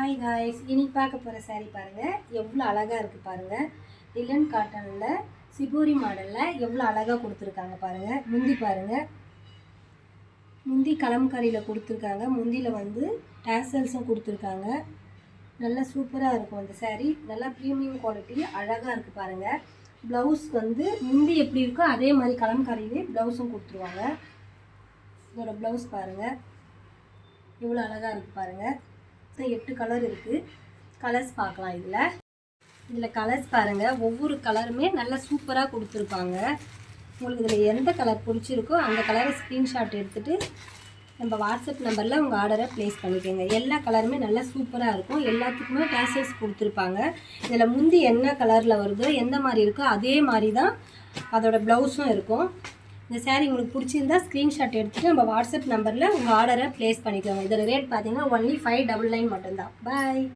Hi guys, இன்னைக்கு பார்க்க போகிற saree பாருங்கள். எவ்வளோ அழகாக இருக்குது பாருங்கள். லிலன் காட்டனில் சிபோரி மாடலில் எவ்வளோ அழகாக கொடுத்துருக்காங்க பாருங்கள். முந்தி பாருங்கள், முந்தி கலம்காரியில் கொடுத்துருக்காங்க. முந்தியில் வந்து டேசல்ஸும் கொடுத்துருக்காங்க. நல்லா சூப்பராக இருக்கும் அந்த saree. நல்லா ப்ரீமியம் குவாலிட்டி, அழகாக இருக்குது பாருங்கள். ப்ளவுஸ் வந்து முந்தி எப்படி இருக்கோ அதே மாதிரி கலம்காரியிலே ப்ளவுஸும் கொடுத்துருவாங்க. இதோட ப்ளவுஸ் பாருங்கள் எவ்வளோ அழகாக இருக்குது பாருங்கள். 8 கலர் இருக்குது. கலர்ஸ் பார்க்கலாம். இதில் கலர்ஸ் பாருங்கள். ஒவ்வொரு கலருமே நல்லா சூப்பராக கொடுத்துருப்பாங்க. உங்களுக்கு இதில் எந்த கலர் பிடிச்சிருக்கோ அந்த கலரை ஸ்க்ரீன்ஷாட் எடுத்துகிட்டு நம்ம வாட்ஸ்அப் நம்பரில் உங்கள் ஆர்டரை ப்ளேஸ் பண்ணிக்கோங்க. எல்லா கலருமே நல்லா சூப்பராக இருக்கும். எல்லாத்துக்குமே டேசல்ஸ் கொடுத்துருப்பாங்க. இதில் முந்தி என்ன கலரில் வருதோ எந்த மாதிரி இருக்கோ அதே மாதிரி தான் அதோட ப்ளவுஸும் இருக்கும். இந்த saree உங்களுக்கு பிடிச்சிருந்தா ஸ்க்ரீன்ஷாட் எடுத்துகிட்டு நம்ம வாட்ஸ்அப் நம்பரில் உங்கள் ஆர்டரை ப்ளேஸ் பண்ணிக்கோங்க. இதோட ரேட் பார்த்தீங்கன்னா only 599 மட்டும்தான். பாய்.